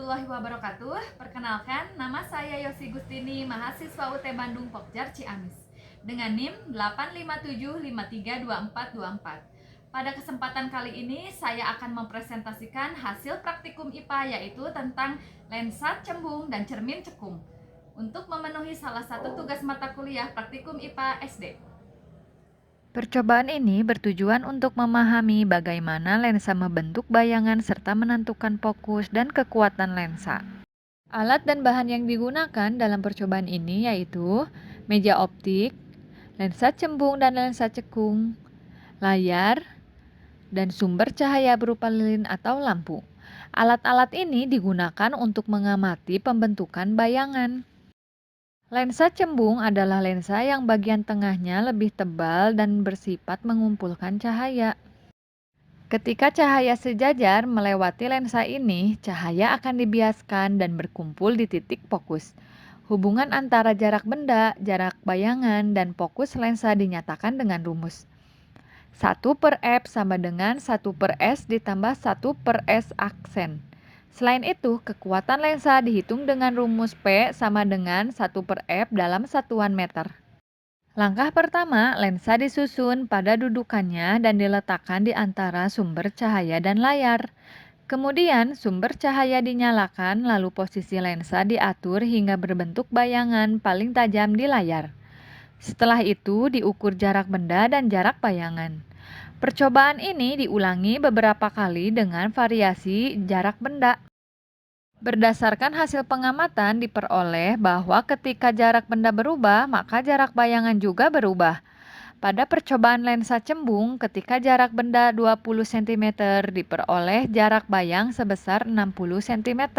warahmatullahi wabarakatuh. Perkenalkan, nama saya Yosi Gustini, mahasiswa UT Bandung Pokjar Ciamis dengan NIM 857532424. Pada kesempatan kali ini saya akan mempresentasikan hasil praktikum IPA, yaitu tentang lensa cembung dan cermin cekung untuk memenuhi salah satu tugas mata kuliah praktikum IPA SD. Percobaan ini bertujuan untuk memahami bagaimana lensa membentuk bayangan serta menentukan fokus dan kekuatan lensa. Alat dan bahan yang digunakan dalam percobaan ini yaitu meja optik, lensa cembung dan lensa cekung, layar, dan sumber cahaya berupa lilin atau lampu. Alat-alat ini digunakan untuk mengamati pembentukan bayangan. Lensa cembung adalah lensa yang bagian tengahnya lebih tebal dan bersifat mengumpulkan cahaya. Ketika cahaya sejajar melewati lensa ini, cahaya akan dibiaskan dan berkumpul di titik fokus. Hubungan antara jarak benda, jarak bayangan, dan fokus lensa dinyatakan dengan rumus 1/F sama dengan 1/S ditambah 1/S aksen. Selain itu, kekuatan lensa dihitung dengan rumus P sama dengan 1/F dalam satuan meter. Langkah pertama, lensa disusun pada dudukannya dan diletakkan di antara sumber cahaya dan layar. Kemudian, sumber cahaya dinyalakan, lalu posisi lensa diatur hingga berbentuk bayangan paling tajam di layar. Setelah itu, diukur jarak benda dan jarak bayangan. Percobaan ini diulangi beberapa kali dengan variasi jarak benda. Berdasarkan hasil pengamatan diperoleh bahwa ketika jarak benda berubah, maka jarak bayangan juga berubah. Pada percobaan lensa cembung, ketika jarak benda 20 cm diperoleh jarak bayang sebesar 60 cm.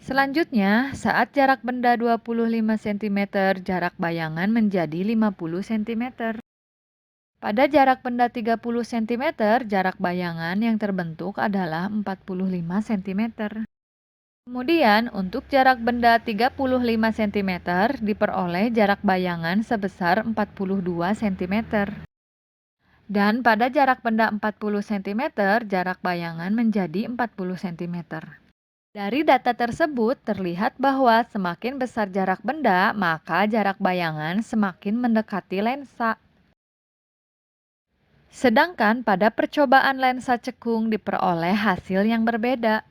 Selanjutnya, saat jarak benda 25 cm, jarak bayangan menjadi 50 cm. Pada jarak benda 30 cm, jarak bayangan yang terbentuk adalah 45 cm. Kemudian, untuk jarak benda 35 cm diperoleh jarak bayangan sebesar 42 cm. Dan pada jarak benda 40 cm, jarak bayangan menjadi 40 cm. Dari data tersebut terlihat bahwa semakin besar jarak benda, maka jarak bayangan semakin mendekati lensa. Sedangkan pada percobaan lensa cekung diperoleh hasil yang berbeda.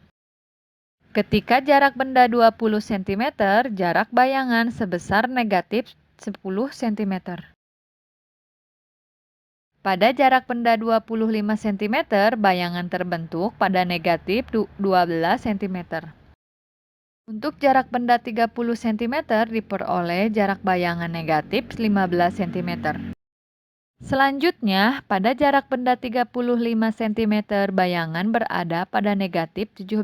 Ketika jarak benda 20 cm, jarak bayangan sebesar negatif 10 cm. Pada jarak benda 25 cm, bayangan terbentuk pada negatif 12 cm. Untuk jarak benda 30 cm diperoleh jarak bayangan negatif 15 cm. Selanjutnya, pada jarak benda 35 cm, bayangan berada pada negatif 17.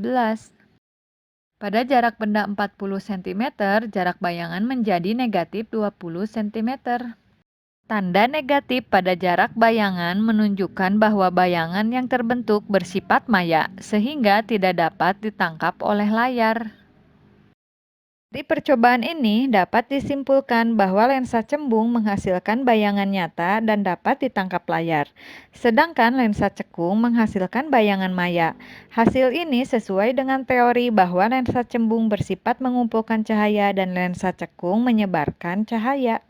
Pada jarak benda 40 cm, jarak bayangan menjadi negatif 20 cm. Tanda negatif pada jarak bayangan menunjukkan bahwa bayangan yang terbentuk bersifat maya, sehingga tidak dapat ditangkap oleh layar. Dari percobaan ini dapat disimpulkan bahwa lensa cembung menghasilkan bayangan nyata dan dapat ditangkap layar, sedangkan lensa cekung menghasilkan bayangan maya. Hasil ini sesuai dengan teori bahwa lensa cembung bersifat mengumpulkan cahaya dan lensa cekung menyebarkan cahaya.